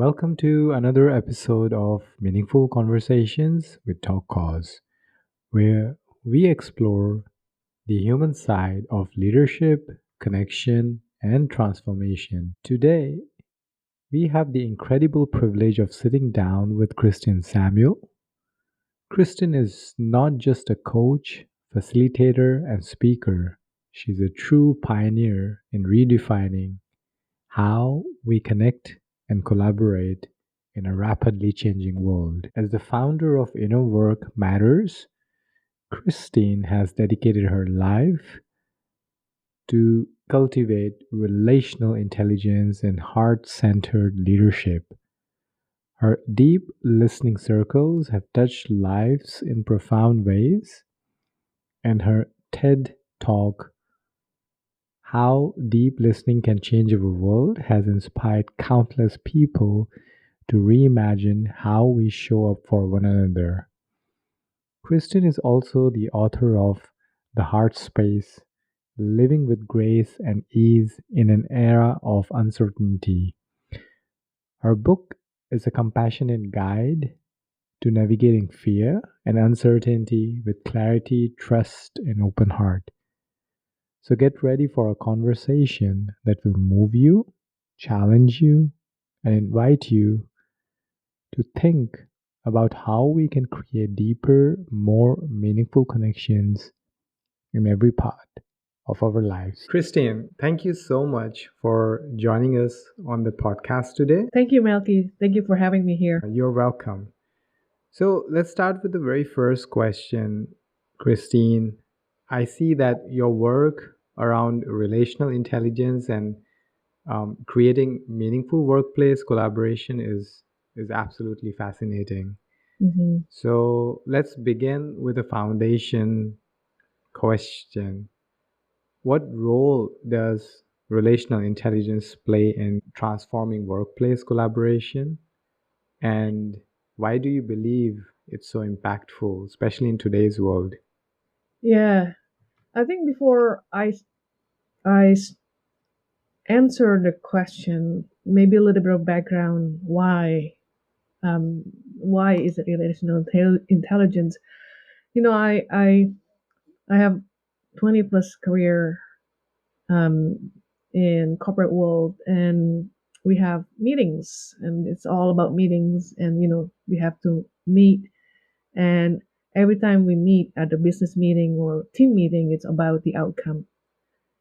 Welcome to another episode of Meaningful Conversations with TalkCoz, where we explore the human side of leadership, connection, and transformation. Today, we have the incredible privilege of sitting down with Kristen Samuel. Kristen is not just a coach, facilitator, and speaker. She's a true pioneer in redefining how we connect and collaborate in a rapidly changing world. As the founder of Inner Work Matters, Christine has dedicated her life to cultivate relational intelligence and heart centered leadership. Her deep listening circles have touched lives in profound ways, and her TED Talk, How Deep Listening Can Change Our World, has inspired countless people to reimagine how we show up for one another. Kristen is also the author of The Heart Space, Living with Grace and Ease in an Era of Uncertainty. Her book is a compassionate guide to navigating fear and uncertainty with clarity, trust, and open heart. So get ready for a conversation that will move you, challenge you, and invite you to think about how we can create deeper, more meaningful connections in every part of our lives. Christine, thank you so much for joining us on the podcast today. Thank you, Melky. Thank you for having me here. You're welcome. So let's start with the very first question, Christine. I see that your work around relational intelligence and creating meaningful workplace collaboration is absolutely fascinating. hmm So let's begin with a foundation question. What role does relational intelligence play in transforming workplace collaboration? And why do you believe it's so impactful, especially in today's world? Yeah, I think before I answer the question, maybe a little bit of background um, why is it relational intelligence? You know, I have 20 plus career um, in corporate world, and we have meetings, and it's all about meetings, and we have to meet. And every time we meet at a business meeting or team meeting, it's about the outcome.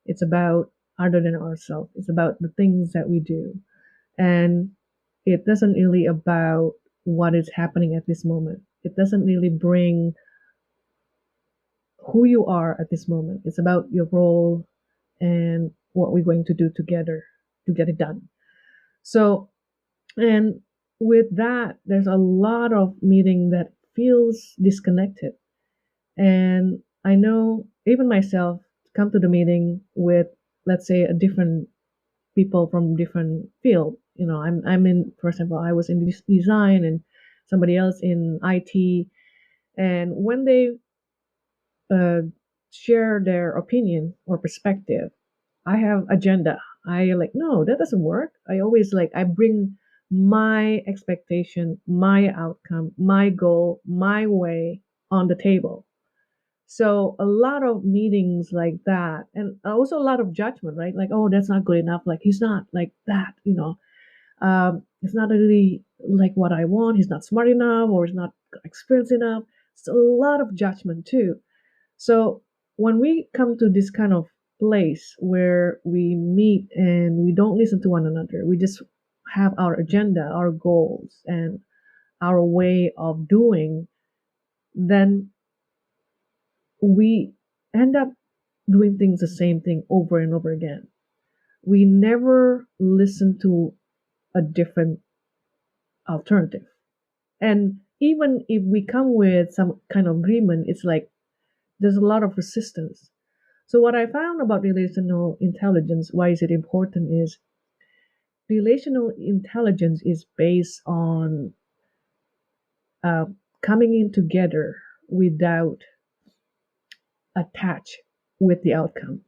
It's about other than ourselves. It's about the things that we do. And it doesn't really about what is happening at this moment. It doesn't really bring who you are at this moment. It's about your role and what we're going to do together to get it done. So, and with that, there's a lot of meeting that feels disconnected. And I know even myself come to the meeting with, let's say, a different people from different field. I'm in, for example, I was in design and somebody else in IT. And when they uh, share their opinion or perspective, I have agenda. I like, no, that doesn't work. I always like, I bring my expectation, my outcome, my goal, my way on the table. So a lot of meetings like that, and also a lot of judgment, right? Like, oh, that's not good enough. Like he's not like that. It's not really like what I want. He's not smart enough, or he's not experienced enough. It's a lot of judgment too. So when we come to this kind of place where we meet and we don't listen to one another, we just have our agenda, our goals, and our way of doing, then we end up doing things the same thing over and over again. We never listen to a different alternative. And even if we come with some kind of agreement, it's like there's a lot of resistance. So what I found about relational intelligence, why is it important, is relational intelligence is based on uh, coming in together without attach with the outcome,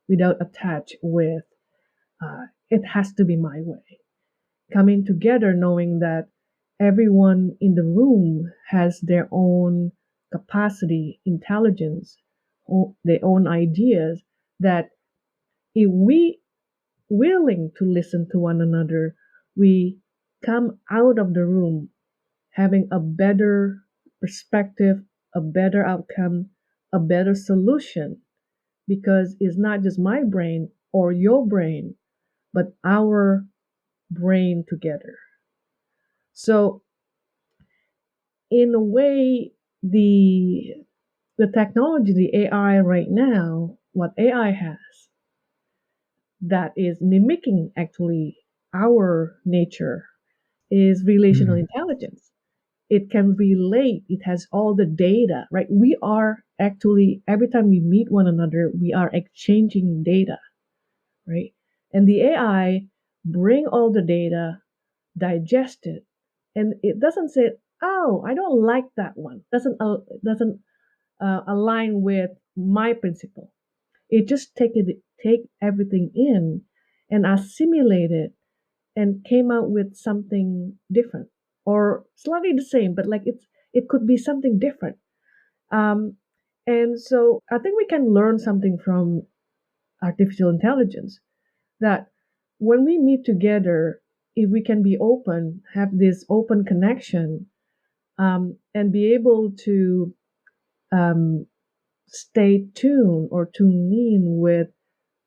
without attach with it has to be my way. coming together knowing that everyone in the room has their own capacity, intelligence, their own ideas, that if we willing to listen to one another, we come out of the room having a better perspective, a better outcome, a better solution, because it's not just my brain or your brain, but our brain together. So in a way, the technology, the AI right now, what AI has that is mimicking actually our nature is relational Hmm. intelligence. It can relate, it has all the data, right? We are actually, every time we meet one another, we are exchanging data, right? And the AI bring all the data, digest it, and it doesn't say, "Oh, I don't like that one." Doesn't align with my principle. It just take everything in and assimilate it and came out with something different or slightly the same, but like it could be something different. Um, and so I think we can learn something from artificial intelligence, that when we meet together, if we can be open, have this open connection, and be able to um, stay tuned or tune in with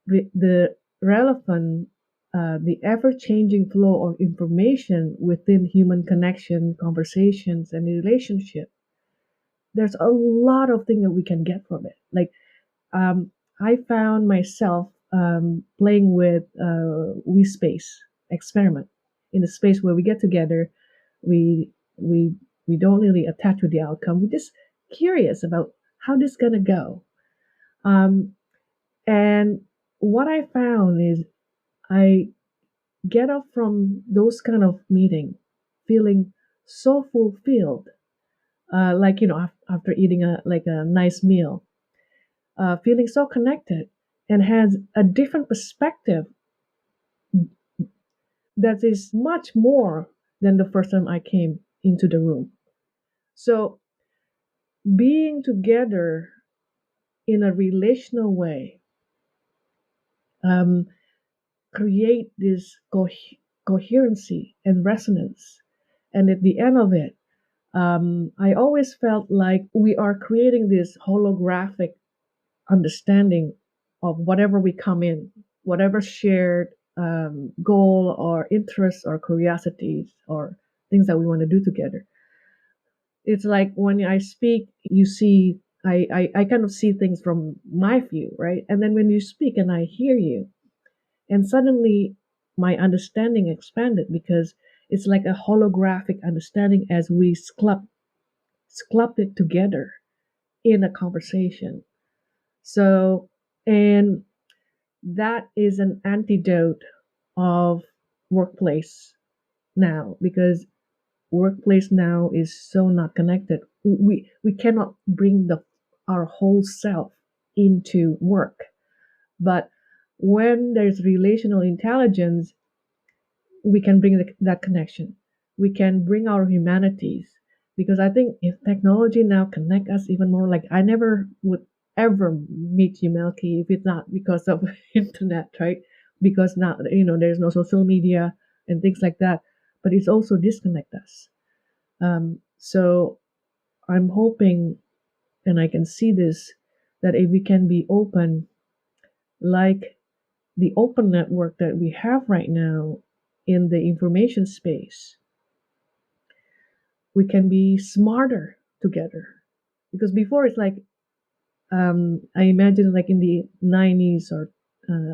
the relevant, the ever changing flow of information within human connection, conversations, and relationship, there's a lot of things that we can get from it. Like, um, I found myself playing with We Space experiment in a space where we get together, we we we don't really attach with the outcome. We're just curious about how this is gonna go. Um, and what I found is I get up from those kind of meeting feeling so fulfilled, like after eating a nice meal, feeling so connected and has a different perspective that is much more than the first time I came into the room. So being together in a relational way, um, create this coherency and resonance. And at the end of it, I always felt like we are creating this holographic understanding of whatever we come in, whatever shared goal or interests or curiosities or things that we want to do together. It's like when I speak, you see, I kind of see things from my view, right? And then when you speak and I hear you, and suddenly my understanding expanded because it's like a holographic understanding as we sculpt it together in a conversation. So, and that is an antidote of workplace now, because workplace now is so not connected. We cannot bring the our whole self into work. But when there's relational intelligence, we can bring that connection. We can bring our humanities, because I think if technology now connect us even more, like I never would ever meet you, Melky, if it's not because of internet, right? Because now there's no social media and things like that, but it's also disconnect us. So I'm hoping, and I can see this, that if we can be open, like the open network that we have right now in the information space, we can be smarter together. Because before it's like, I imagine like in the 90s or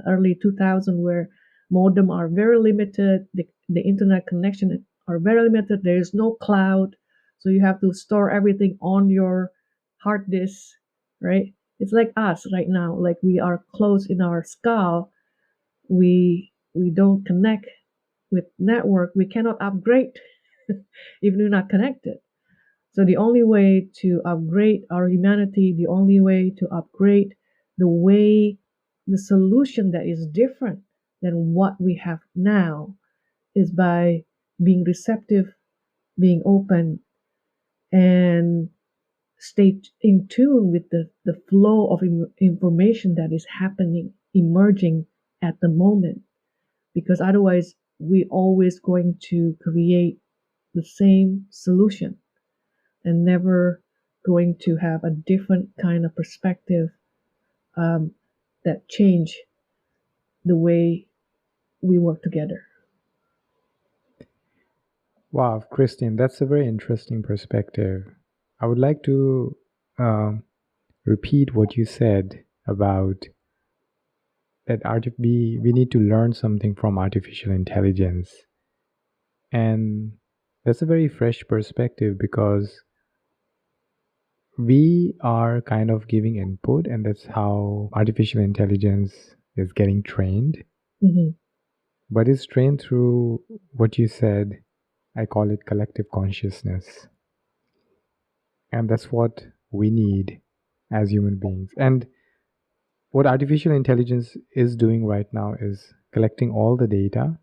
early 2000, where modem are very limited, the internet connection are very limited. There is no cloud, so you have to store everything on your hard disk, right? It's like us right now, like we are closed in our skull. We don't connect with network. We cannot upgrade if we're not connected. So the only way to upgrade our humanity, the only way to upgrade the way, the solution that is different than what we have now, is by being receptive, being open, and stay in tune with the flow of information that is happening, emerging at the moment. Because otherwise, we always going to create the same solution and never going to have a different kind of perspective um, that change the way we work together. Wow, Christine, that's a very interesting perspective. I would like to um, repeat what you said about that we need to learn something from artificial intelligence. And that's a very fresh perspective because we are kind of giving input, and that's how artificial intelligence is getting trained. Mhm. But it's trained through what you said. I call it collective consciousness. And that's what we need as human beings. And what artificial intelligence is doing right now is collecting all the data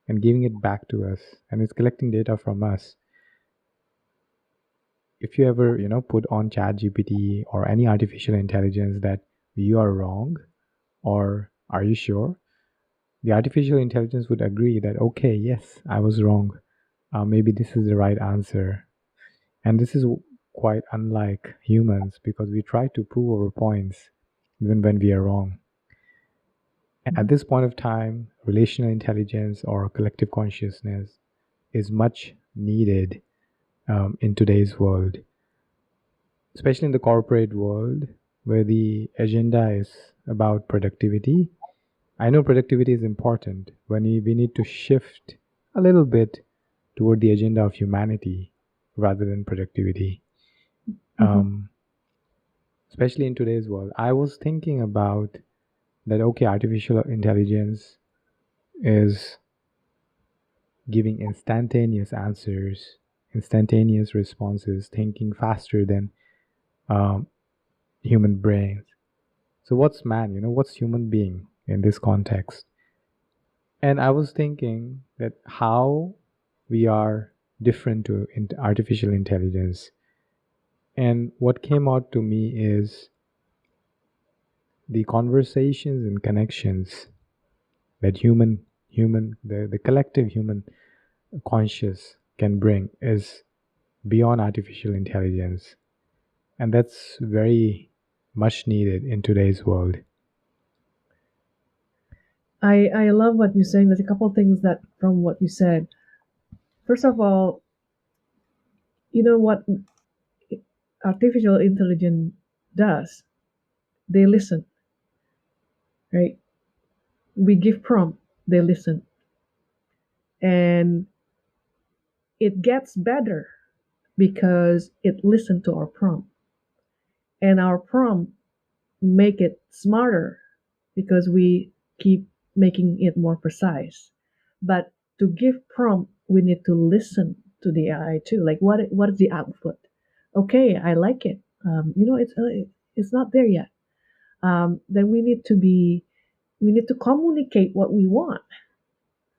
and giving it back to us. And it's collecting data from us. If you ever, put on ChatGPT or any artificial intelligence that you are wrong or are you sure? The artificial intelligence would agree that, okay, yes, I was wrong. Maybe this is the right answer. And this is quite unlike humans because we try to prove our points even when we are wrong. At this point of time, relational intelligence or collective consciousness is much needed in today's world, especially in the corporate world where the agenda is about productivity. I know productivity is important when we need to shift a little bit toward the agenda of humanity rather than productivity. Mhm. Um, Especially in today's world, I was thinking about that, okay, artificial intelligence is giving instantaneous answers, instantaneous responses, thinking faster than um, human brains. So, what's man? What's human being in this context? And I was thinking that how we are different to artificial intelligence. And what came out to me is the conversations and connections that the collective human conscious can bring is beyond artificial intelligence. And that's very much needed in today's world. I love what you're saying. There's a couple of things that from what you said. First of all, you know what artificial intelligence does? They listen, right? We give prompt, they listen. And it gets better because it listened to our prompt. And our prompt make it smarter because we keep making it more precise. But to give prompt, we need to listen to the AI too. Like what is the output? Okay, I like it. It's not there yet. Then we need to communicate what we want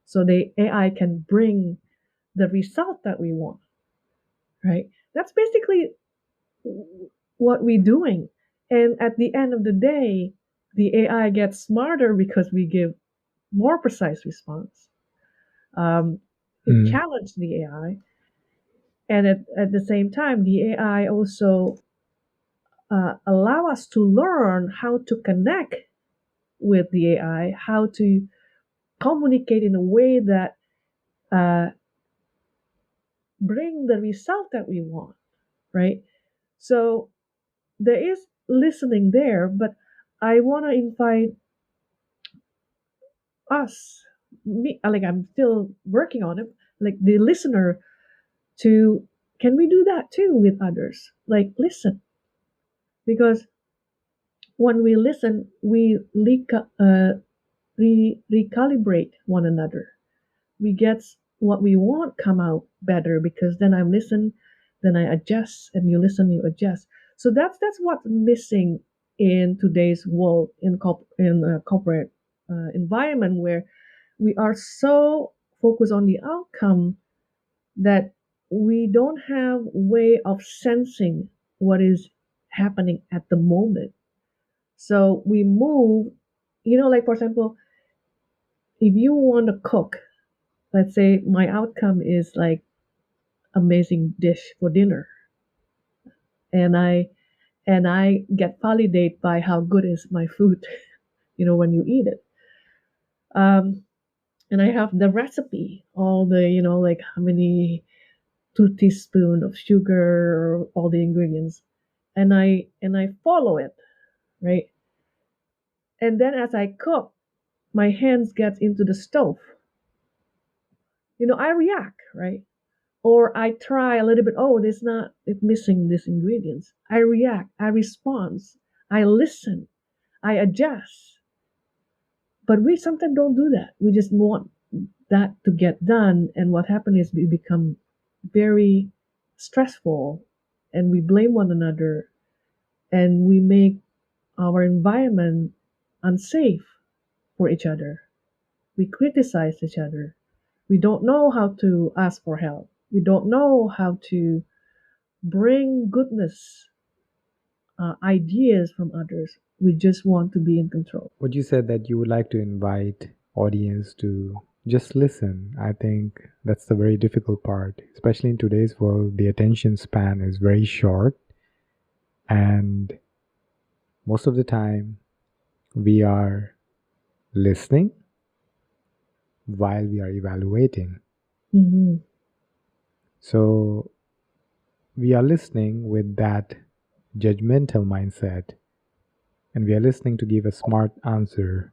so the AI can bring the result that we want. Right? That's basically what we're doing. And at the end of the day, the AI gets smarter because we give more precise response. Um, it Mm. challenged the AI, and at the same time, the AI also allow us to learn how to connect with the AI, how to communicate in a way that uh, bring the result that we want, right? So there is listening there, but I want to invite us, me, like I'm still working on it, like the listener to can we do that too with others? Like listen, because when we listen, we recalibrate one another. We get what we want come out better because then I listen, then I adjust, and you listen, you adjust. So that's what's missing in today's world in a corporate environment where we are so focused on the outcome that we don't have way of sensing what is happening at the moment. So we move, like for example, if you want to cook, let's say my outcome is like amazing dish for dinner, and I get validated by how good is my food, when you eat it. Um, and I have the recipe, all the, like how many 2 teaspoons of sugar, all the ingredients, and I follow it, right? And then as I cook, my hands get into the stove. I react, right? Or I try a little bit. Oh, it's missing these ingredients. I react. I respond. I listen. I adjust. But we sometimes don't do that. We just want that to get done, and what happens is we become very stressful, and we blame one another, and we make our environment unsafe for each other. We criticize each other. We don't know how to ask for help. We don't know how to bring goodness, ideas from others. We just want to be in control. What you said that you would like to invite audience to just listen. I think that's the very difficult part, especially in today's world. The attention span is very short, and most of the time we are listening while we are evaluating. Mm-hmm. So we are listening with that judgmental mindset, and we are listening to give a smart answer.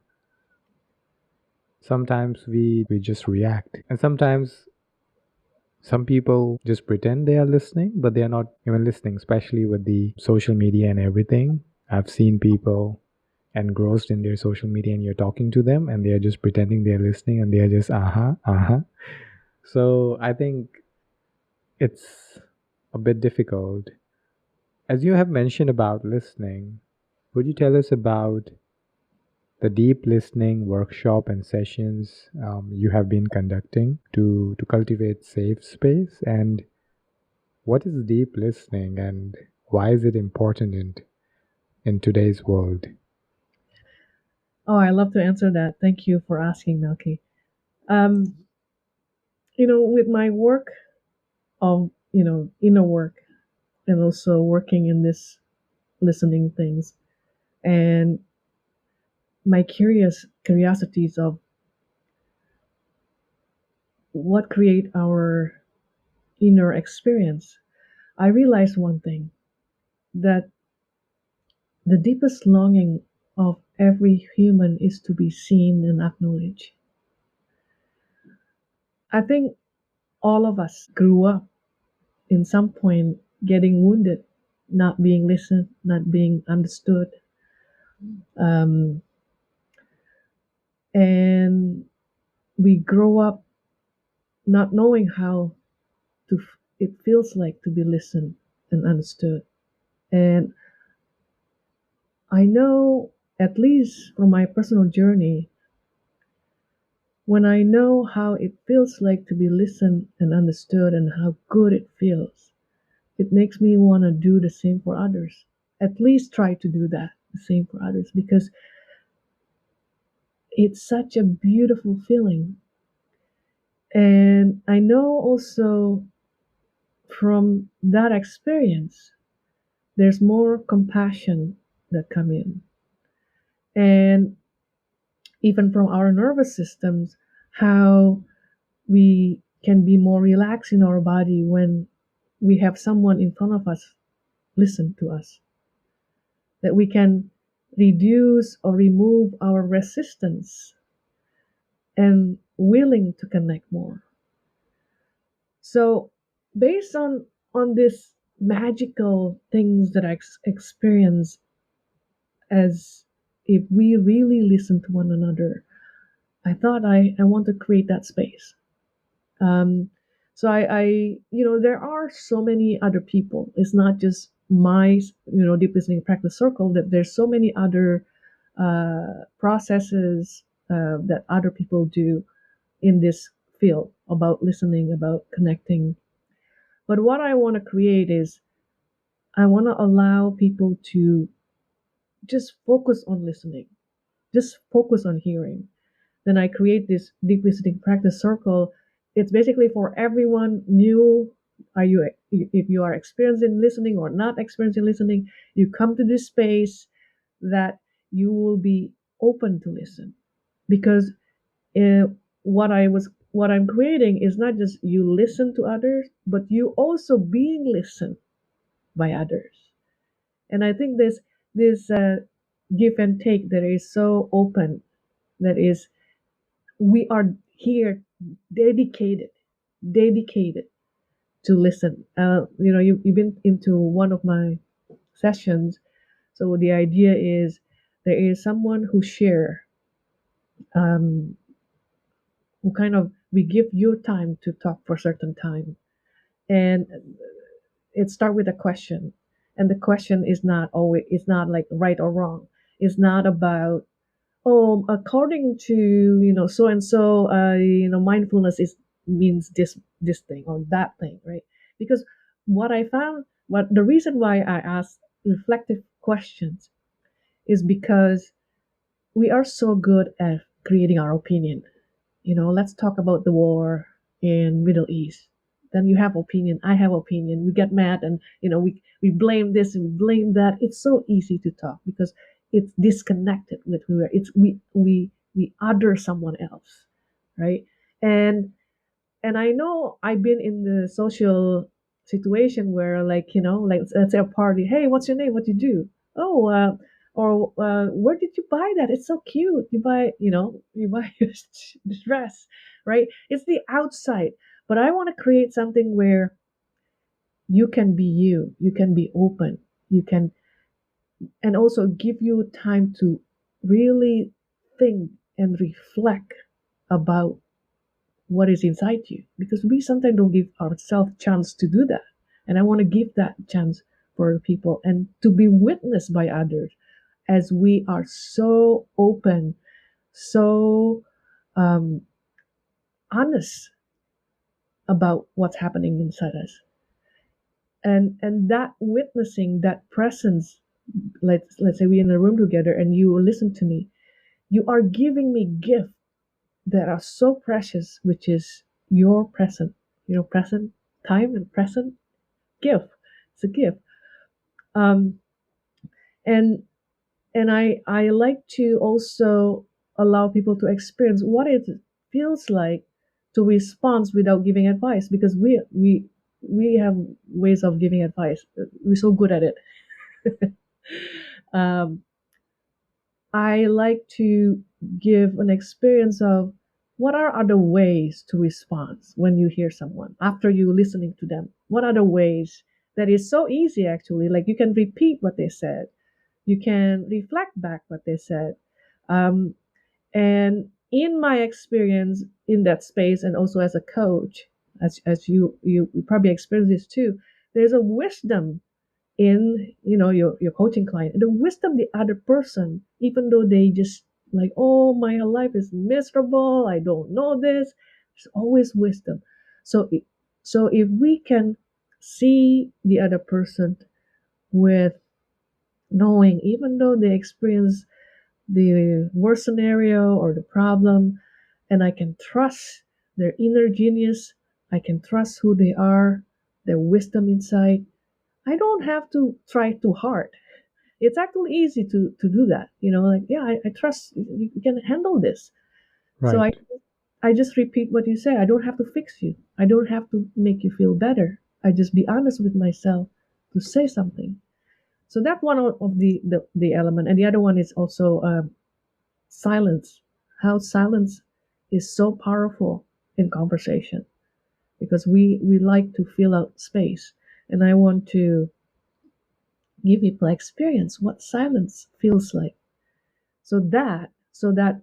Sometimes we just react, and sometimes some people just pretend they are listening, but they are not even listening, especially with the social media and everything. I've seen people engrossed in their social media, and you're talking to them and they are just pretending they're listening, and they are just uh-huh, uh-huh. So I think it's a bit difficult. As you have mentioned about listening, would you tell us about the deep listening workshop and sessions you have been conducting to cultivate safe space? And what is deep listening, and why is it important in today's world? Oh, I love to answer that. Thank you for asking, Melky. Um, with my work of, inner work, and also working in this listening things, and my curiosities of what create our inner experience, I realized one thing, that the deepest longing of every human is to be seen and acknowledged. I think all of us grew up in some point getting wounded, not being listened, not being understood. Um, and we grow up not knowing how it feels like to be listened and understood. And I know, at least from my personal journey, when I know how it feels like to be listened and understood and how good it feels, it makes me want to do the same for others. At least try to do that, the same for others, because it's such a beautiful feeling. And I know also from that experience, there's more compassion that come in. And even from our nervous systems, how we can be more relaxed in our body when we have someone in front of us listen to us, that we can reduce or remove our resistance and willing to connect more. So based on this magical things that I experience, as if we really listen to one another, I thought I want to create that space. Um, so there are so many other people. It's not just my, deep listening practice circle. That there's so many other processes that other people do in this field about listening, about connecting, But what I want to create is I want to allow people to just focus on listening, just focus on hearing. Then I create this deep listening practice circle. It's basically for everyone new. Are you, if you are experiencing listening or not experiencing listening, you come to this space that you will be open to listen. Because uh, what I'm creating is not just you listen to others, but you also being listened by others. And I think this give and take that is so open, that is, we are here dedicated, dedicated to listen. You've been into one of my sessions, so the idea is there is someone who share, um, who kind of we give you time to talk for a certain time, and it start with a question, and the question is not always, it's not like right or wrong. It's not about, oh, according to so and so, mindfulness is means this thing or that thing, right? Because what the reason why I ask reflective questions is because we are so good at creating our opinion. Let's talk about the war in Middle East. Then you have opinion, I have opinion. We get mad, and we blame this and we blame that. It's so easy to talk because it's disconnected with who we are. It's we other someone else, right? And and I know I've been in the social situation where, like, like, let's say a party. Hey, what's your name? What do you do? Oh, or where did you buy that? It's so cute. You buy this dress, right? It's the outside, but I want to create something where you can be you. You can be open. You can, and also give you time to really think and reflect about what is inside you, because we sometimes don't give ourselves chance to do that, and I want to give that chance for people and to be witnessed by others, as we are so open, so um, honest about what's happening inside us, and that witnessing, that presence. Let's say we're in a room together and you listen to me, you are giving me gifts that are so precious, which is your present, present time and present gift. It's a gift. Um, and I like to also allow people to experience what it feels like to respond without giving advice, because we have ways of giving advice. We're so good at it. um, I like to give an experience of what are other ways to respond when you hear someone after you listening to them. What are the ways that is so easy, actually? Like, you can repeat what they said, you can reflect back what they said. Um, and in my experience in that space, and also as a coach, as you probably experience this too, there's a wisdom in your coaching client, the wisdom the other person, even though they just like, oh, my life is miserable, I don't know this, there's always wisdom. So if we can see the other person with knowing, even though they experience the worst scenario or the problem, and I can trust their inner genius, I can trust who they are, their wisdom inside, I don't have to try too hard. It's actually easy to do that. Like, yeah, I trust you can handle this. So Right. I just repeat what you say. I don't have to fix you. I don't have to make you feel better. I just be honest with myself to say something. So that's one of the element, and the other one is also silence. How silence is so powerful in conversation, because we like to fill out space, and I want to give people experience what silence feels like, so that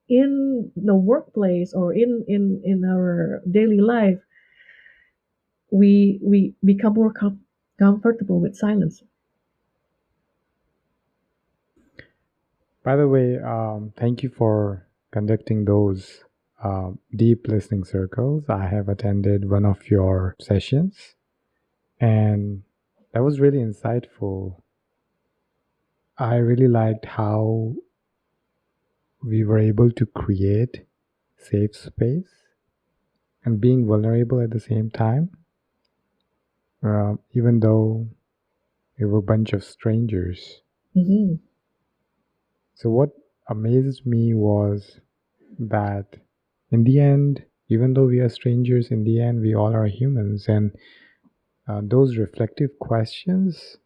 in the workplace or in our daily life, we become more comfortable with silence. By the way, thank you for conducting those deep listening circles. I have attended one of your sessions. And that was really insightful. I really liked how we were able to create safe space and being vulnerable at the same time, even though we were a bunch of strangers. Hmm. So, what amazed me was that in the end, even though we are strangers, in the end, we all are humans. And those reflective questions,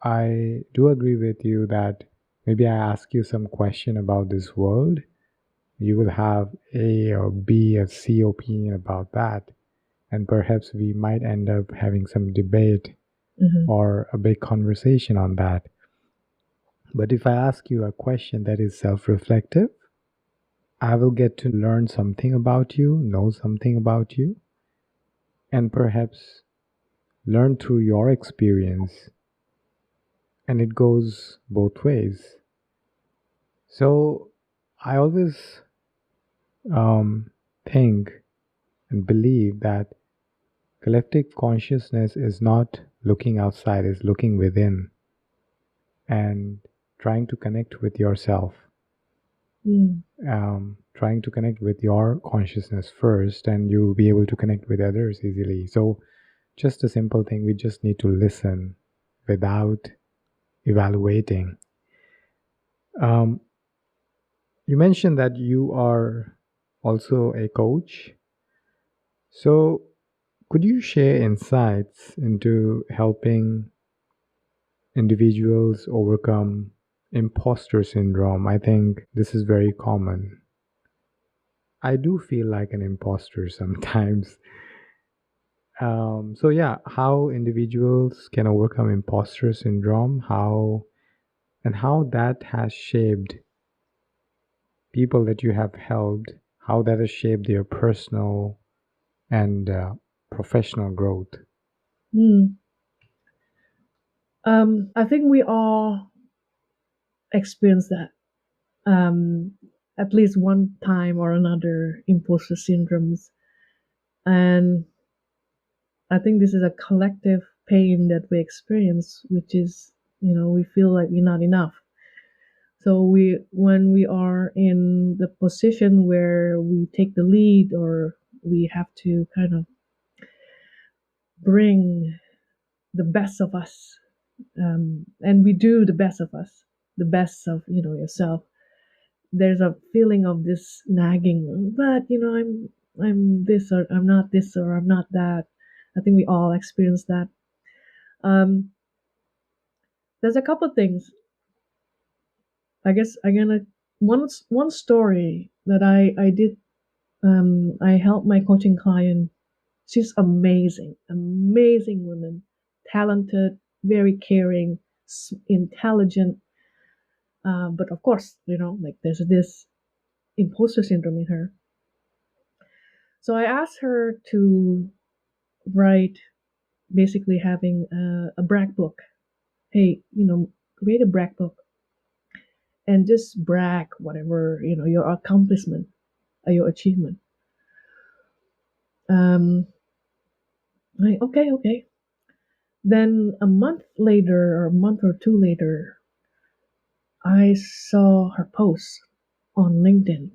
I do agree with you that maybe I ask you some question about this world. You will have A or B or C opinion about that. And perhaps we might end up having some debate Hmm. or a big conversation on that. But if I ask you a question that is self reflective, I will get to learn something about you, know something about you, and perhaps learn through your experience. And it goes both ways. So I always um, think and believe that collective consciousness is not looking outside, is looking within and trying to connect with yourself, Mm. trying to connect with your consciousness first, and you'll be able to connect with others easily. So, just a simple thing, we just need to listen without evaluating. Um, you mentioned that you are also a coach. So, could you share insights into helping individuals overcome imposter syndrome? I think this is very common. I do feel like an imposter sometimes. So yeah, how individuals can overcome imposter syndrome, how and how that has shaped people that you have helped, how that has shaped their personal and professional growth. Mm. I think we all experience that at least one time or another, imposter syndromes. And I think this is a collective pain that we experience, which is, we feel like we're not enough. So when we are in the position where we take the lead, or we have to kind of bring the best of us, and we do the best of us, the best of yourself. There's a feeling of this nagging, but I'm this, or I'm not this, or I'm not that. I think we all experience that. Um, there's a couple of things. I guess I'm gonna one story that I did. I helped my coaching client. She's amazing, amazing woman, talented, very caring, intelligent. But of course, like there's this imposter syndrome in her. So I asked her to write, basically having a brag book. Hey, create a brag book and just brag whatever your accomplishment, your achievement. Um, like, okay, okay. Then a month later, or a month or two later, I saw her post on LinkedIn,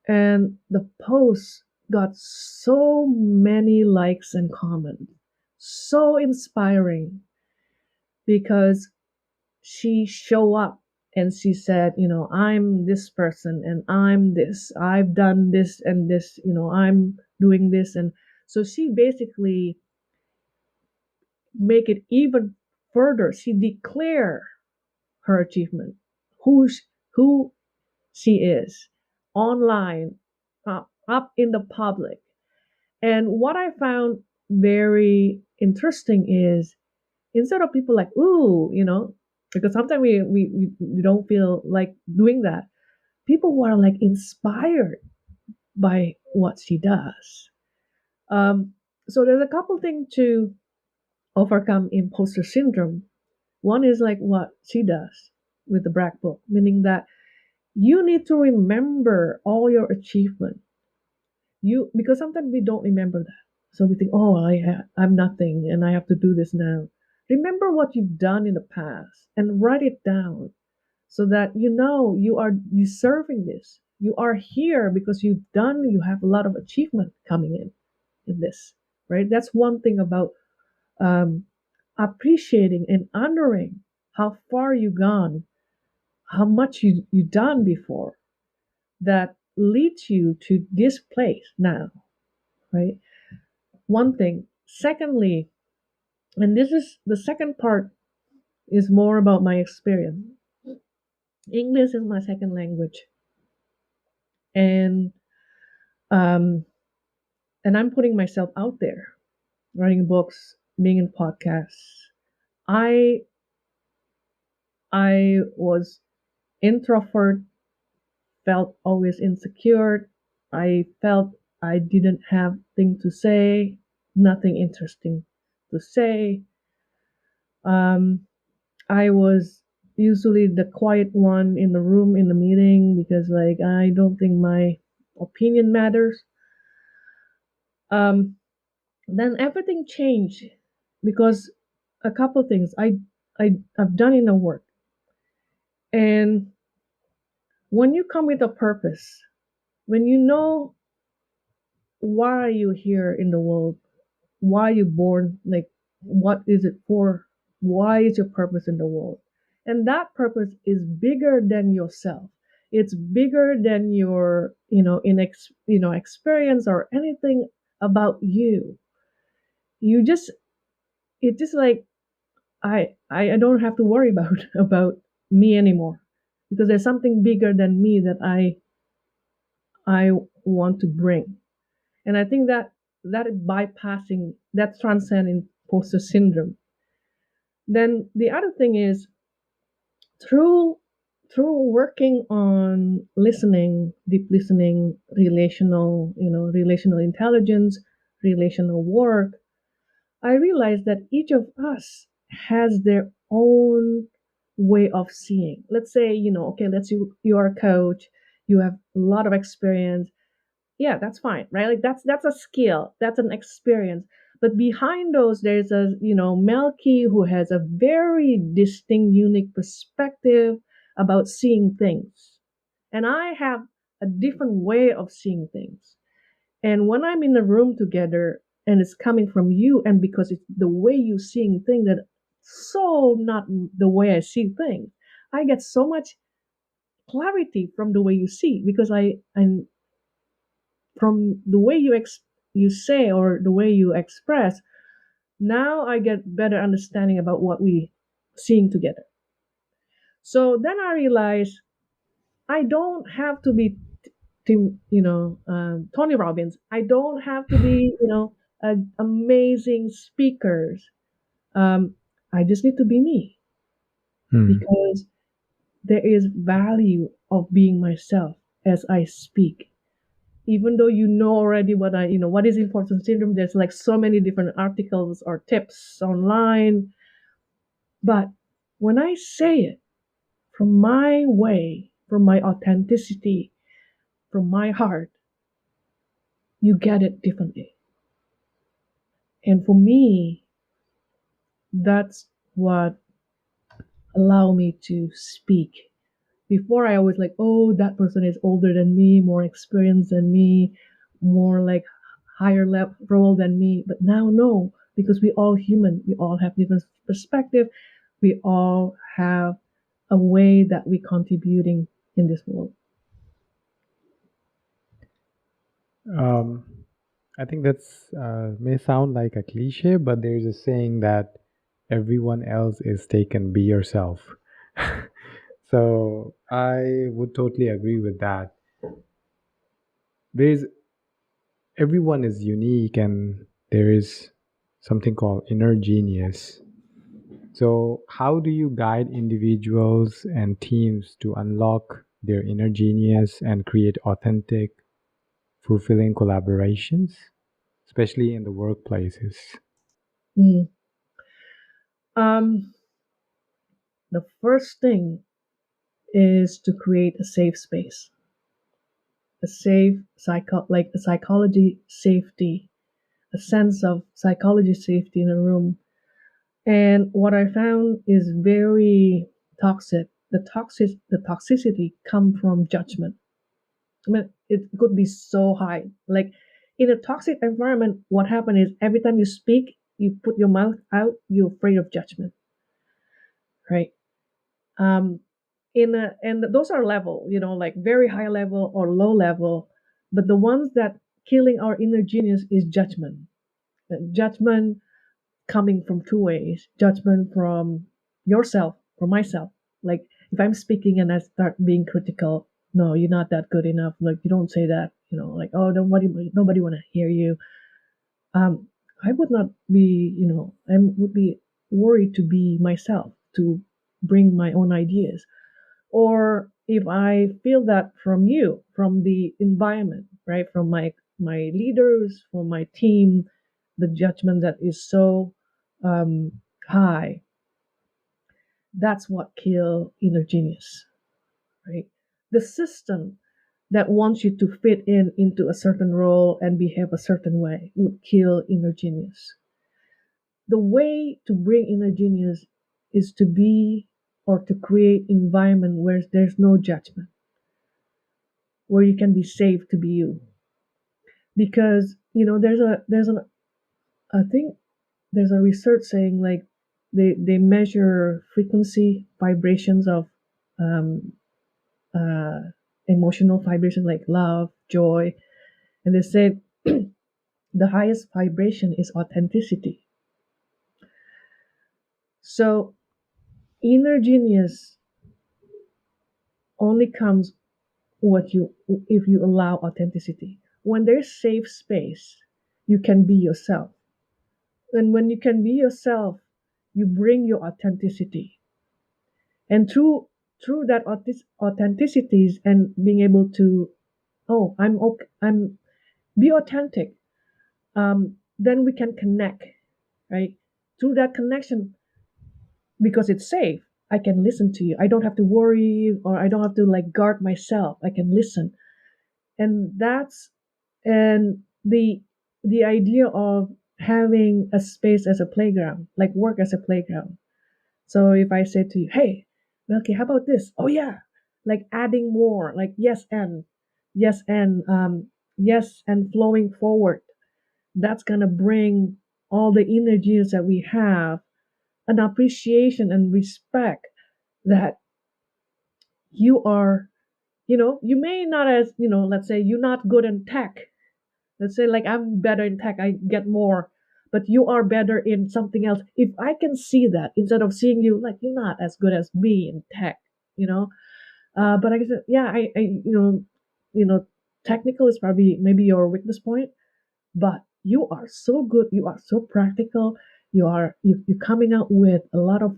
and the post got so many likes and comments, so inspiring, because she showed up and she said, I'm this person, and I'm this, I've done this and this, I'm doing this. And so she basically make it even further. She declare her achievement, who who she is online, up in the public. And what I found very interesting is, instead of people like, ooh, because sometimes we don't feel like doing that, people who are like inspired by what she does. Um, so there's a couple things to overcome imposter syndrome. One is like what she does with the brag book, meaning that you need to remember all your achievement. Because sometimes we don't remember that. So we think, oh, I'm nothing and I have to do this now. Remember what you've done in the past and write it down so that you know you serving this. You are here because you have a lot of achievement coming in this, right? That's one thing about um, appreciating and honoring how far you gone, how much you done before that leads you to this place now, right? One thing. Secondly, and this is the second part is more about my experience. English is my second language, and um, and I'm putting myself out there, writing books, being in podcasts. I I was introvert, felt always insecure. I felt I didn't have thing to say, nothing interesting to say. Um, I was usually the quiet one in the room in the meeting because like I don't think my opinion matters. Um, then everything changed because a couple things I've done in the work, and when you come with a purpose, when you know why you're here in the world, why you're born, like what is it for, why is your purpose in the world, and that purpose is bigger than yourself. It's bigger than your experience or anything about you. You just it just like I don't have to worry about about me anymore because there's something bigger than me that I want to bring. And I think that is bypassing, that's transcending imposter syndrome. Then the other thing is through through working on listening, deep listening, relational intelligence, relational work, I realized that each of us has their own way of seeing. Let's say, okay, you are a coach, you have a lot of experience. Yeah, that's fine, right? Like that's a skill, that's an experience. But behind those, there's Melky who has a very distinct, unique perspective about seeing things, and I have a different way of seeing things. And when I'm in a room together and it's coming from you, and because it's the way you seeing things that so not the way I see things, I get so much clarity from the way you see because and from the way you say or the way you express, now I get better understanding about what we seeing together. So then I realize I don't have to be Tony Robbins. I don't have to be amazing speakers. I just need to be me Hmm. because there is value of being myself as I speak. Even though you know already what is important syndrome, there's like so many different articles or tips online. But when I say it from my way, from my authenticity, from my heart, you get it differently. And for me, that's what allow me to speak. Before I always like, oh, that person is older than me, more experienced than me, more like higher level role than me. But now no, because we all human, we all have different perspective, we all have a way that we contributing in this world. Um, I think that's may sound like a cliche, but there's a saying that everyone else is taken, be yourself. So I would totally agree with that. There's everyone is unique, and there is something called inner genius. So how do you guide individuals and teams to unlock their inner genius and create authentic, fulfilling collaborations, especially in the workplaces? Mm. Um, the first thing is to create a safe space, a safe psychology safety, a sense of psychology safety in a room. And what I found is very toxic. The toxicity come from judgment. I mean, it could be so high. Like in a toxic environment, what happens is every time you speak, you put your mouth out, you're afraid of judgment, right? Um, and those are level, like very high level or low level. But the ones that killing our inner genius is judgment. Judgment coming from two ways: judgment from yourself, from myself. Like if I'm speaking and I start being critical, no, you're not that good enough. Like you don't say that, like oh, nobody want to hear you. Um, I would not be, I would be worried to be myself, to bring my own ideas. Or if I feel that from you, from the environment, right, from my leaders, from my team, the judgment that is so high, that's what kill inner genius, right? The system that wants you to fit in into a certain role and behave a certain way would kill inner genius. The way to bring inner genius is to be or to create environment where there's no judgment, where you can be safe to be you. Because there's an I think there's a research saying like they measure frequency vibrations of um, uh, emotional vibration like love, joy, and they said the highest vibration is authenticity. So inner genius only comes what you if you allow authenticity. When there's safe space, you can be yourself. And when you can be yourself, you bring your authenticity. And through that authenticities and being able to, oh, I'm okay, I'm be authentic. Then we can connect, right? Through that connection, because it's safe, I can listen to you. I don't have to worry, or I don't have to like guard myself. I can listen. And that's and the idea of having a space as a playground, like work as a playground. So if I say to you, hey, Melky, how about this? Oh yeah, like adding more, like yes and yes and flowing forward. That's gonna bring all the energies that we have, an appreciation and respect that you are. You may not as let's say you're not good in tech. Let's say like I'm better in tech, I get more, but you are better in something else. If I can see that instead of seeing you like you're not as good as me in tech, you know, but I said, yeah, I technical is probably maybe your weakness point, but you are so good, you are so practical, you're coming out with a lot of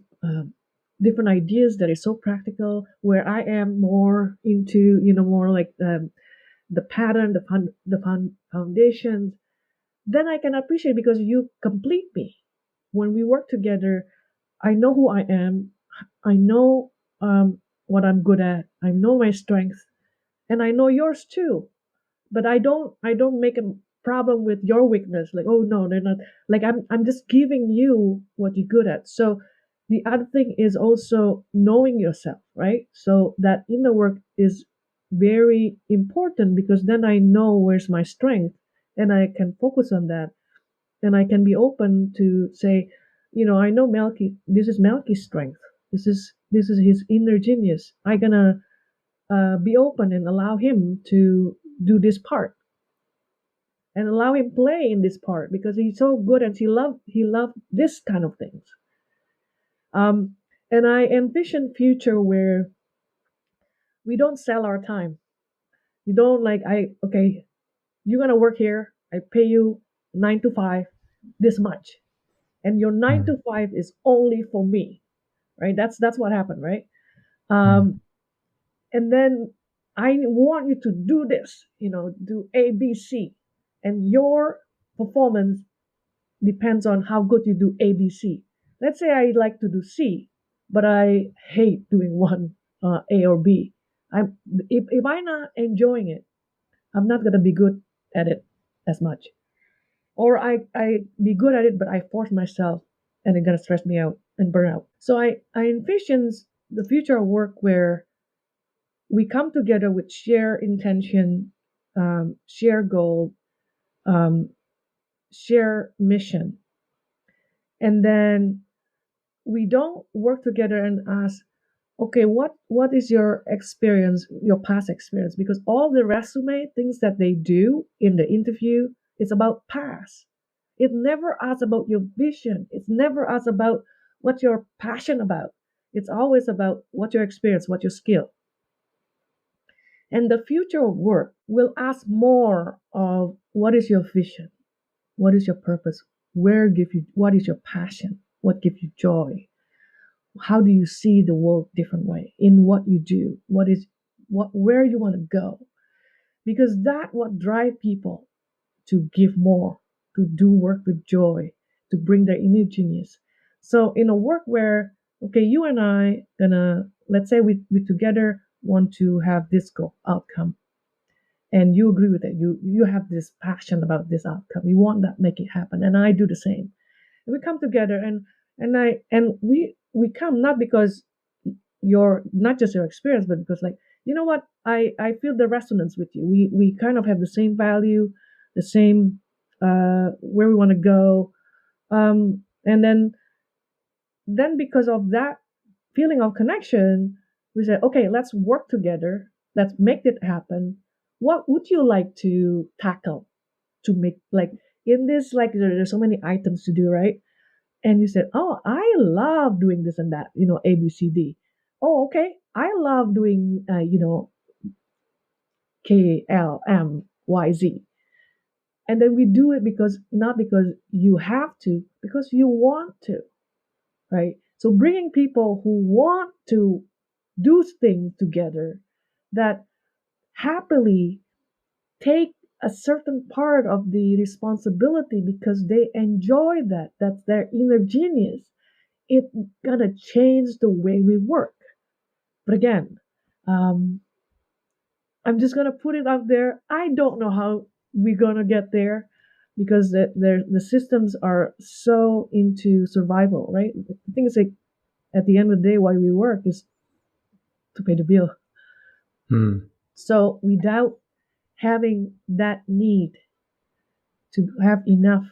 different ideas that is so practical. Where I am more into more like the pattern, the foundations, then I can appreciate because you complete me. When we work together, I know who I am. I know what I'm good at. I know my strengths, and I know yours too. But I don't make a problem with your weakness. Like, oh no, they're not. Like I'm just giving you what you're good at. So the other thing is also knowing yourself, right? So that inner work is very important because then I know where's my strength and I can focus on that, and I can be open to say, I know Melky. This is Melky's strength. This is his inner genius. I gonna be open and allow him to do this part and allow him play in this part because he's so good and he loved this kind of things. Um, and I envision future where we don't sell our time. You don't like okay, you're gonna work here. I pay you 9 to 5, this much, and your nine Mm, to five is only for me, right? That's what happened, right? mm, Um, and then I want you to do this, do A, B, C, and your performance depends on how good you do A, B, C. Let's say I like to do C, but I hate doing one A or B. If I'm not enjoying it, I'm not gonna be good at it as much. or I be good at it, but I force myself and it's gonna stress me out and burn out. So I envision the future of work where we come together with shared intention, shared goal, um, shared mission, and then we don't work together and ask, okay, what is your experience, your past experience? Because all the resume things that they do in the interview, it's about past. It never asks about your vision. It's never asks about what you're passionate about. It's always about what your experience, what your skill. And the future of work will ask more of what is your vision, what is your purpose, where give you what is your passion, what gives you joy, how do you see the world different way in what you do, what is what where you want to go, because that what drive people to give more, to do work with joy, to bring their inner genius. So in a work where, okay, you and I gonna, let's say we together want to have this goal outcome, and you agree with it, you have this passion about this outcome, you want that, make it happen, and I do the same. And we come together, and we come not because your not just your experience, but because, like, you know what, I feel the resonance with you. We kind of have the same value, the same where we want to go, and then because of that feeling of connection, we say, okay, let's work together, let's make it happen. What would you like to tackle to make, like, in this, like, there's so many items to do, right? And you said, oh, I love doing this and that, A, B, C, D. Oh, okay. I love doing, K, L, M, Y, Z. And then we do it because, not because you have to, because you want to, right? So bringing people who want to do things together, that happily take a certain part of the responsibility because they enjoy that. That's their inner genius. It's gonna change the way we work. But again, um, I'm just gonna put it out there. I don't know how we're gonna get there because the systems are so into survival, right? The thing is, like, at the end of the day, why we work is to pay the bill. Hmm. So without having that need to have enough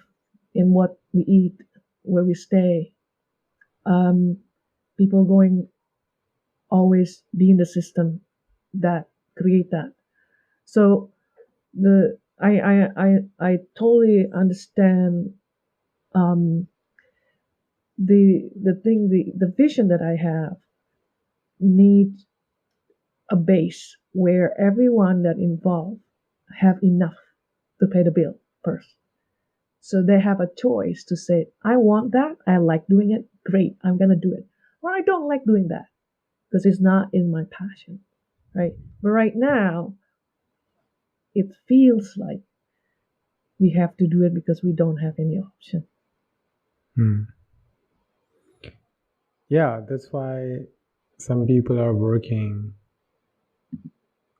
in what we eat, where we stay, um, people going always be in the system that create that. So I totally understand, um, the vision that I have needs a base where everyone that involved have enough to pay the bill first. So they have a choice to say, I want that, I like doing it, great, I'm gonna do it. Or I don't like doing that because it's not in my passion, right? But right now, it feels like we have to do it because we don't have any option. Hmm. Yeah, that's why some people are working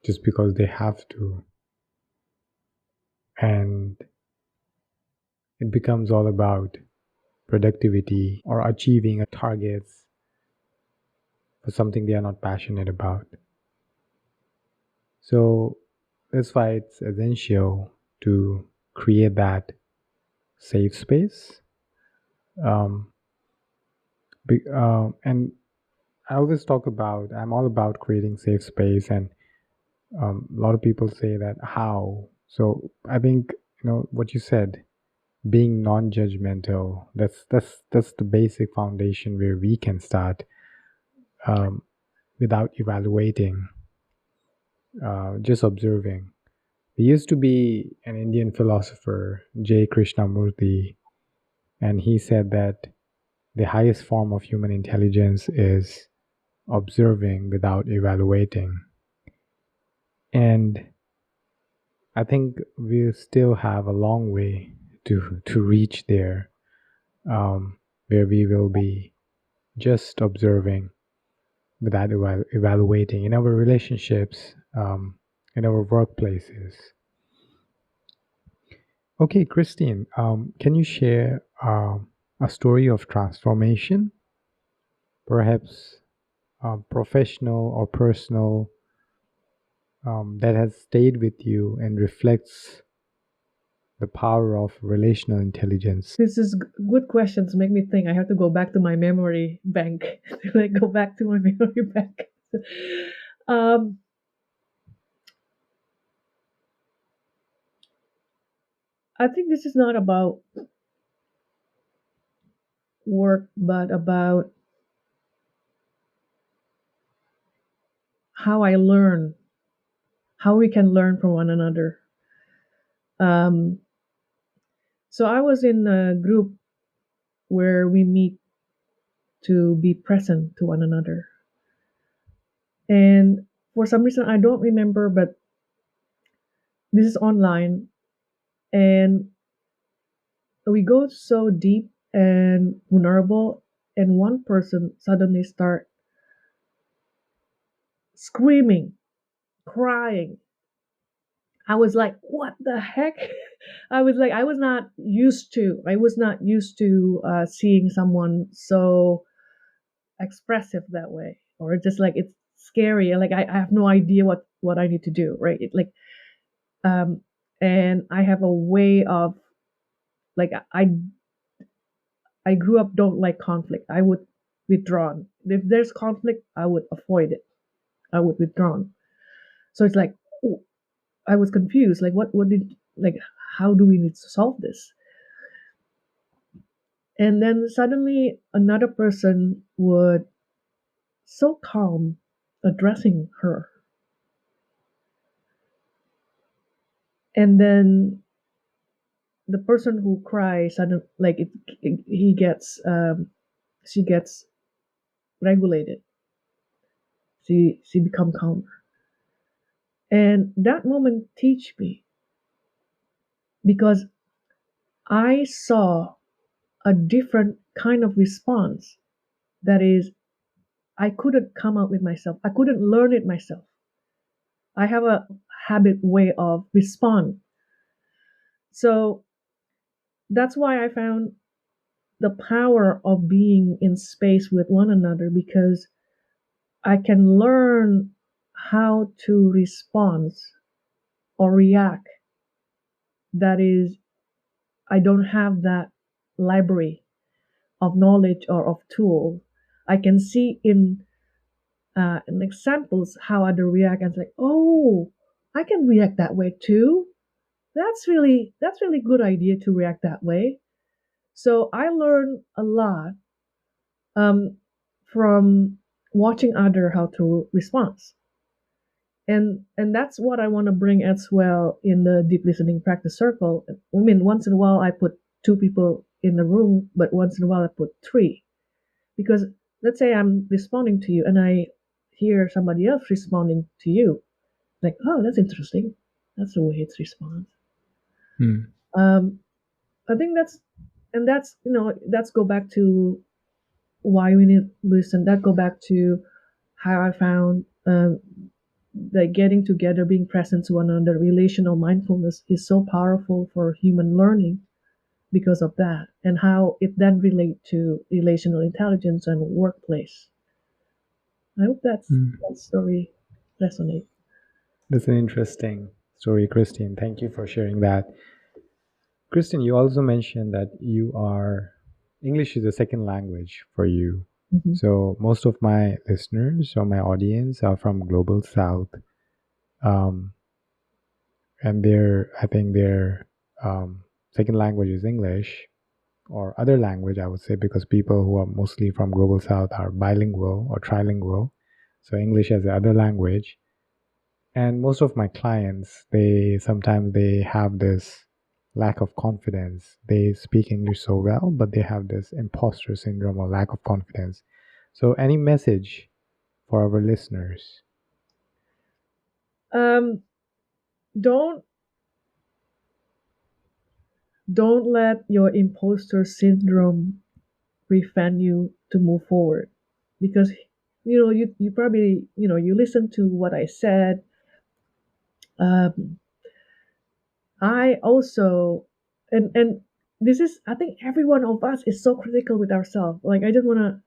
just because they have to, and it becomes all about productivity or achieving a targets for something they are not passionate about. So that's why it's essential to create that safe space. Um, and I always talk about, I'm all about creating safe space, and a lot of people say that how. So I think, what you said, being non-judgmental. That's the basic foundation where we can start, um, without evaluating, just observing. There used to be an Indian philosopher, J. Krishnamurti, and he said that the highest form of human intelligence is observing without evaluating. And I think we still have a long way to reach there, where we will be just observing without evaluating in our relationships, in our workplaces. Okay, Christine, can you share a story of transformation, perhaps professional or personal, that has stayed with you and reflects the power of relational intelligence? This is good questions. Make me think. I have to go back to my memory bank. Like go back to my memory bank. um, I think this is not about work, but about how I learn, how we can learn from one another. Um, so I was in a group where we meet to be present to one another. And for some reason, I don't remember, but this is online. And we go so deep and vulnerable, and one person suddenly start screaming, crying. I was like, what the heck? I was not used to seeing someone so expressive that way, or just like it's scary. Like I have no idea what I need to do, right? Um, and I have a way of like I grew up don't like conflict. I would withdrawn. If there's conflict, I would avoid it. I would withdrawn. So it's like ooh, I was confused. Like what did like how do we need to solve this? And then suddenly another person would so calm addressing her. And then the person who cries suddenly like he gets she gets regulated. She become calmer. And that moment teach me because I saw a different kind of response that is I couldn't come out with myself. I couldn't learn it myself. I have a habit way of respond. So that's why I found the power of being in space with one another because I can learn how to respond or react. That is, I don't have that library of knowledge or of tool. I can see in examples how other react and it's like, oh, I can react that way too. That's really good idea to react that way. So I learned a lot um, from watching other how to respond, and that's what I want to bring as well in the deep listening practice circle. I mean, once in a while I put two people in the room, but once in a while I put three because let's say I'm responding to you and I hear somebody else responding to you, like, oh, that's interesting. That's the way it's responds. Hmm. Um, I think that's that's go back to why we need to listen. That go back to how I found that getting together, being present to one another, relational mindfulness is so powerful for human learning because of that, and how it then relate to relational intelligence and workplace. I hope Hmm. that story resonate. That's an interesting story, Christine. Thank you for sharing that. Christine, you also mentioned that you are English is a second language for you. Hmm. So most of my listeners or my audience are from global south, um, and I think their second language is English or other language, I would say, because people who are mostly from global south are bilingual or trilingual. So English as the other language. And most of my clients, they sometimes they have this lack of confidence. They speak English so well, but they have this imposter syndrome or lack of confidence. So any message for our listeners? Um, don't don't let your imposter syndrome prevent you to move forward, because you probably you listen to what I said. Um, I also And this is, I think every one of us is so critical with ourselves. Like, I just want to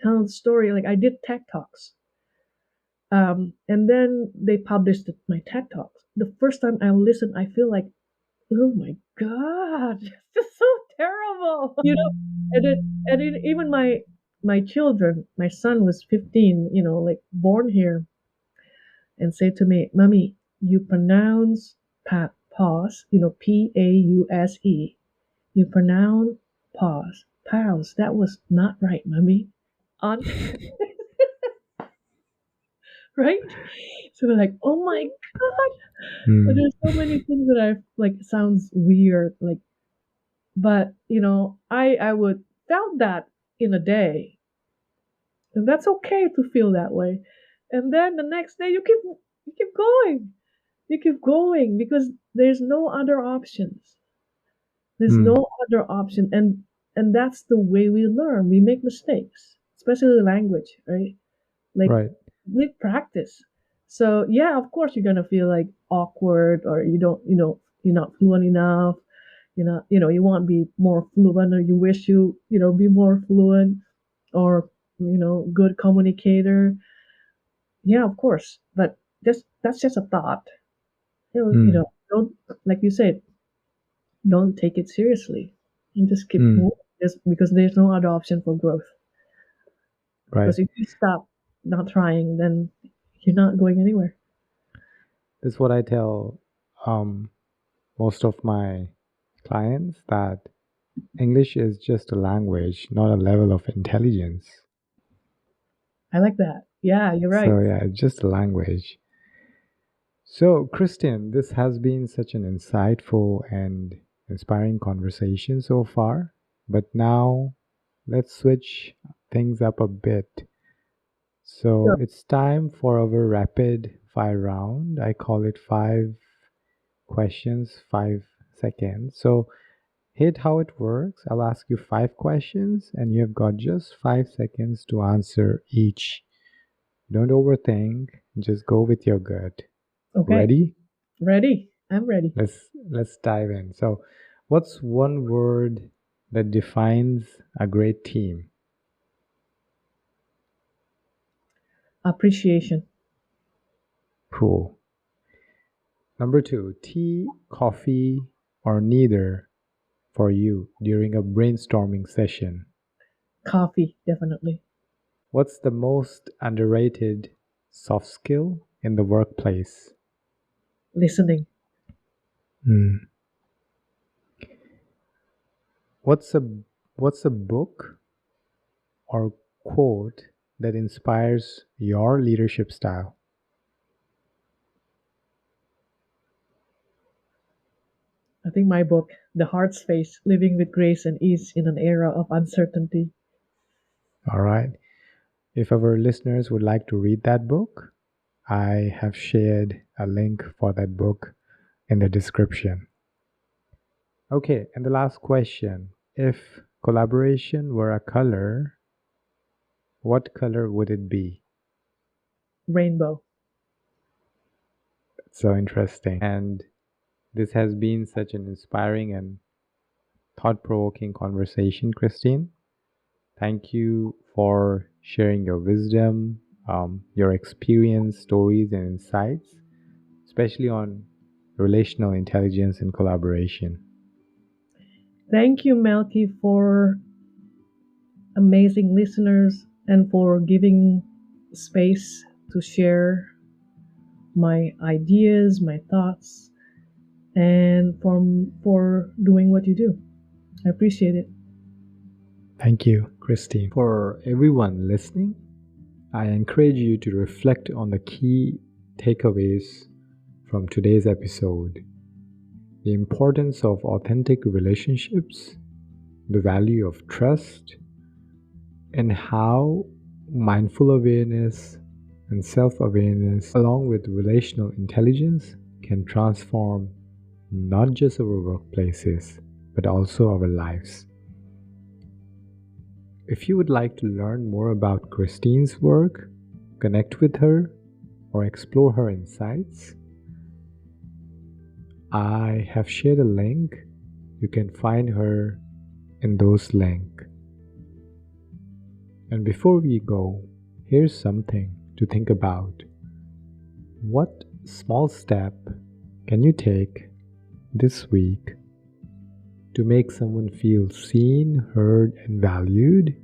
tell the story. Like, I did TED Talks. And then they published my TED Talks. The first time I listened, I feel like, oh my God, this is so terrible. And even my children, my son was 15, like born here, and said to me, "Mommy, you pronounce pause, Pause. You pronounce pause. That was not right, Mommy." On right? So they're like, "Oh my God." And Hmm. there's so many things that I like sounds weird, like, but I would felt that in a day, and that's okay to feel that way. And then the next day you keep going, because there's no other options. There's Hmm. no other option, and that's the way we learn. We make mistakes, especially language, right? Like, Right. need practice. So yeah, of course you're gonna feel like awkward, or you don't, you're not fluent enough. You want to be more fluent, or you wish be more fluent, or good communicator. Yeah, of course, but that's just a thought. Hmm. Don't, like you said, don't take it seriously, and just keep Hmm. moving. Just because there's no other option for growth. Right. Because if you stop not trying, then you're not going anywhere. This is what I tell um, most of my clients, that English is just a language, not a level of intelligence. I like that. Yeah, you're right. So, yeah, it's just a language. So, Christian, this has been such an insightful and inspiring conversation so far. But now let's switch things up a bit. So, Sure. it's time for our rapid fire round. I call it 5 questions, 5 seconds. So, hit how it works. I'll ask you 5 questions, and you have got just 5 seconds to answer each. Don't overthink, just go with your gut. Okay. Ready? Ready. I'm ready. Let's dive in. So, what's one word that defines a great team? Appreciation. Cool. Number 2, tea, coffee, or neither for you during a brainstorming session. Coffee, definitely. What's the most underrated soft skill in the workplace? Listening. Hmm. What's a what's a book or quote that inspires your leadership style? I think my book, The Heart Space, Living with Grace and Ease in an Era of Uncertainty. All right. If our listeners would like to read that book, I have shared a link for that book in the description. Okay, and the last question. If collaboration were a color, what color would it be? Rainbow. So interesting. And this has been such an inspiring and thought provoking conversation, Christine. Thank you for sharing your wisdom, your experience, stories, and insights, especially on relational intelligence and collaboration. Thank you, Melky, for amazing listeners and for giving space to share my ideas, my thoughts, and for doing what you do. I appreciate it. Thank you, Christine. For everyone listening, I encourage you to reflect on the key takeaways from today's episode: the importance of authentic relationships, the value of trust, and how mindful awareness and self awareness, along with relational intelligence, can transform not just our workplaces, but also our lives. If you would like to learn more about Christine's work, connect with her, or explore her insights, I have shared a link. You can find her in those links. And before we go, here's something to think about. What small step can you take this week to make someone feel seen, heard, and valued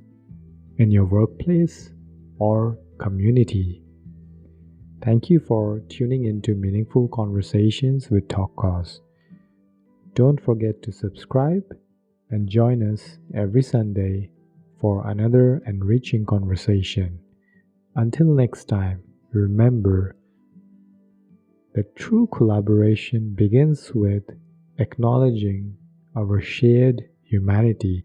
in your workplace or community? Thank you for tuning into Meaningful Conversations with TalkCoz. Don't forget to subscribe and join us every Sunday for another enriching conversation. Until next time, remember that true collaboration begins with acknowledging our shared humanity.